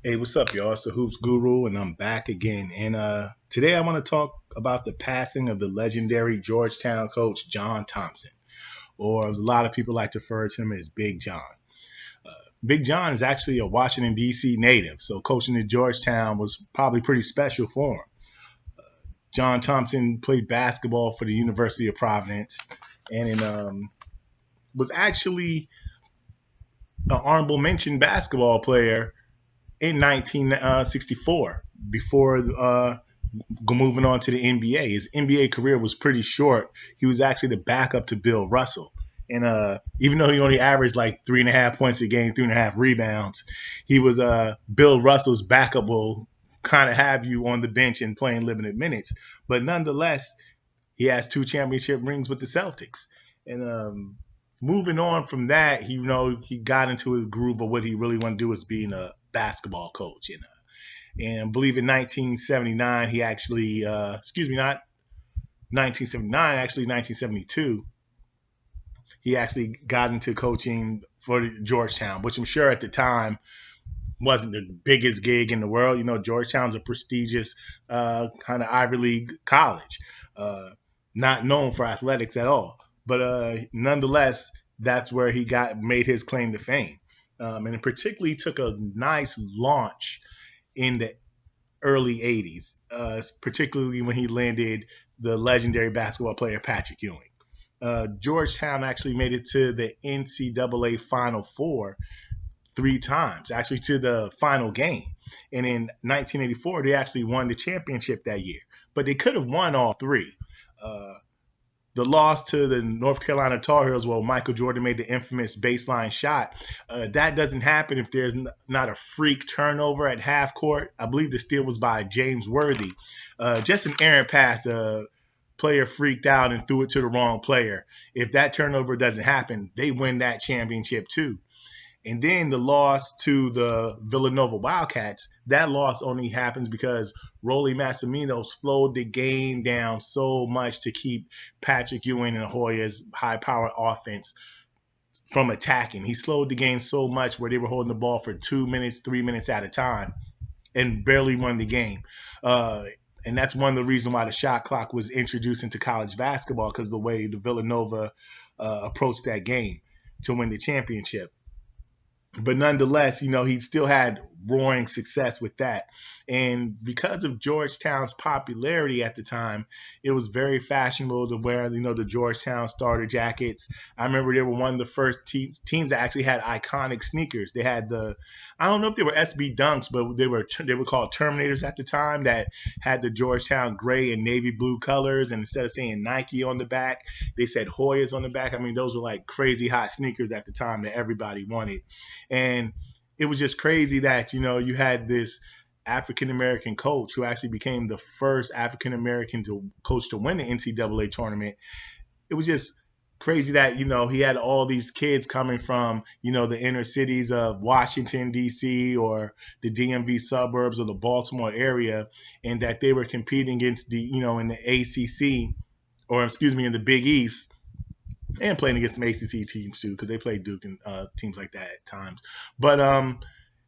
Hey, what's up, y'all? It's the Hoops Guru, and I'm back again. And today I want to talk about the passing of the legendary Georgetown coach, John Thompson, or as a lot of people like to refer to him as Big John. Big John is actually a Washington, D.C. native, so coaching at Georgetown was probably pretty special for him. John Thompson played basketball for the University of Providence and was actually an honorable mention basketball player in 1964 before moving on to the NBA. His NBA career was pretty short. He was actually the backup to Bill Russell. And even though he only averaged like 3.5 points a game, 3.5 rebounds, he was Bill Russell's backup will kind of have you on the bench and playing limited minutes. But nonetheless, he has two championship rings with the Celtics. And moving on from that, he got into his groove of what he really wanted to do was being a basketball coach. And I believe in 1979, he actually, not 1979, actually 1972, he actually got into coaching for Georgetown, which I'm sure at the time wasn't the biggest gig in the world. Georgetown's a prestigious kind of Ivy League college, not known for athletics at all. But nonetheless, that's where he made his claim to fame. And it particularly took a nice launch in the early 80s, particularly when he landed the legendary basketball player Patrick Ewing. Georgetown actually made it to the NCAA Final Four three times, actually to the final game. And in 1984, they actually won the championship that year. But they could have won all three. The loss to the North Carolina Tar Heels, well, Michael Jordan made the infamous baseline shot. That doesn't happen if there's not a freak turnover at half court. I believe the steal was by James Worthy. Just an errant pass. Player freaked out and threw it to the wrong player. If that turnover doesn't happen, they win that championship too. And then the loss to the Villanova Wildcats, that loss only happens because Rolly Massimino slowed the game down so much to keep Patrick Ewing and the Hoyas' high-powered offense from attacking. He slowed the game so much where they were holding the ball for 2 minutes, 3 minutes at a time and barely won the game. And that's one of the reasons why the shot clock was introduced into college basketball, because the way the Villanova approached that game to win the championship. But nonetheless, he still had roaring success with that. And because of Georgetown's popularity at the time, it was very fashionable to wear, the Georgetown starter jackets. I remember they were one of the first teams that actually had iconic sneakers. They had I don't know if they were SB Dunks, but they were called Terminators at the time, that had the Georgetown gray and navy blue colors. And instead of saying Nike on the back, they said Hoyas on the back. I mean, those were like crazy hot sneakers at the time that everybody wanted. And it was just crazy that, you had this African-American coach who actually became the first African-American coach to win the NCAA tournament. It was just crazy that, he had all these kids coming from, the inner cities of Washington, D.C. or the DMV suburbs or the Baltimore area, and that they were competing against in the ACC, or in the Big East, and playing against some ACC teams too, because they played Duke and teams like that at times. But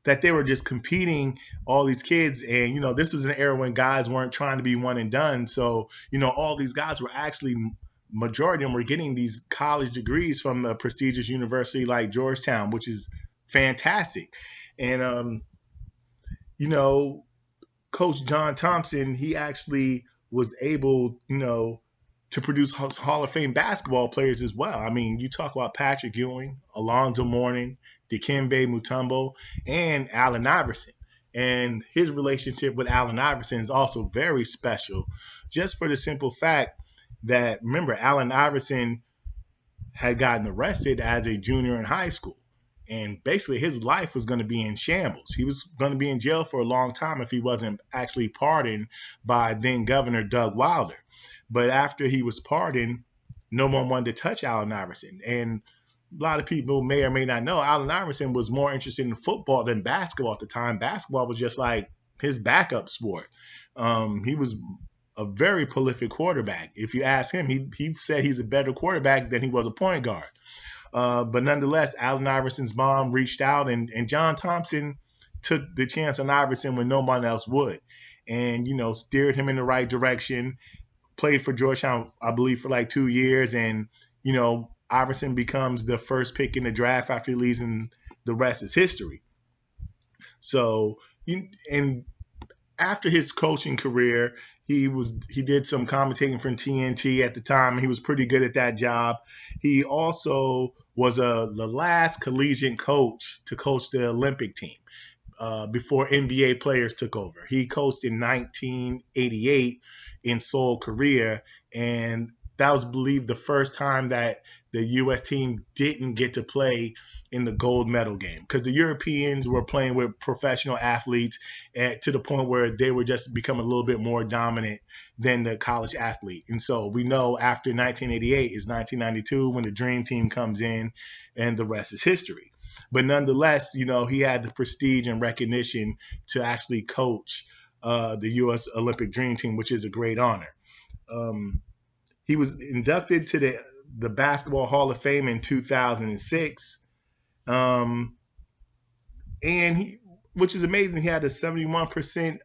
that they were just competing, all these kids, and this was an era when guys weren't trying to be one and done. So all these guys were actually, majority of them were getting these college degrees from a prestigious university like Georgetown, which is fantastic. And Coach John Thompson, he actually was able, to produce Hall of Fame basketball players as well. I mean, you talk about Patrick Ewing, Alonzo Mourning, Dikembe Mutombo, and Allen Iverson. And his relationship with Allen Iverson is also very special, just for the simple fact that, remember, Allen Iverson had gotten arrested as a junior in high school. And basically his life was going to be in shambles. He was going to be in jail for a long time if he wasn't actually pardoned by then Governor Doug Wilder. But after he was pardoned, no one wanted to touch Allen Iverson. And a lot of people may or may not know, Allen Iverson was more interested in football than basketball at the time. Basketball was just like his backup sport. He was a very prolific quarterback. If you ask him, he said he's a better quarterback than he was a point guard. But nonetheless, Allen Iverson's mom reached out, and John Thompson took the chance on Iverson when no one else would, and steered him in the right direction. Played for Georgetown, I believe, for like 2 years, and Iverson becomes the first pick in the draft after he leaves, and the rest is history. So, and after his coaching career, he did some commentating for TNT at the time, and he was pretty good at that job. He also was the last collegiate coach to coach the Olympic team before NBA players took over. He coached in 1988 in Seoul, Korea, and that was believed the first time that the U.S. team didn't get to play in the gold medal game, because the Europeans were playing with professional athletes to the point where they were just becoming a little bit more dominant than the college athlete. And so we know after 1988 is 1992 when the Dream Team comes in, and the rest is history. But nonetheless, he had the prestige and recognition to actually coach the U.S. Olympic Dream Team, which is a great honor. He was inducted to the Basketball Hall of Fame in 2006. And which is amazing, he had a 71%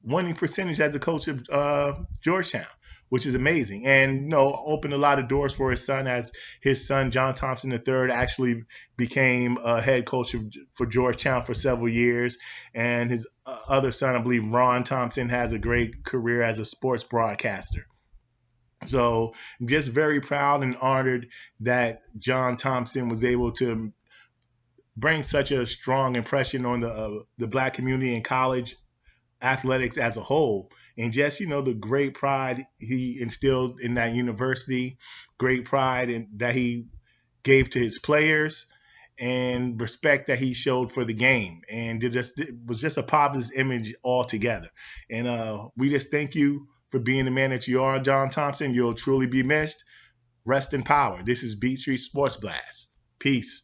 winning percentage as a coach of Georgetown, which is amazing, and opened a lot of doors for his son, as his son John Thompson III actually became a head coach for Georgetown for several years, and his other son, I believe Ron Thompson, has a great career as a sports broadcaster. So I'm just very proud and honored that John Thompson was able to bring such a strong impression on the Black community and college athletics as a whole, and just the great pride he instilled in that university, great pride that he gave to his players, and respect that he showed for the game, and it was just a positive image altogether. And we just thank you for being the man that you are, John Thompson. You'll truly be missed. Rest in power. This is Beat Street Sports Blast. Peace.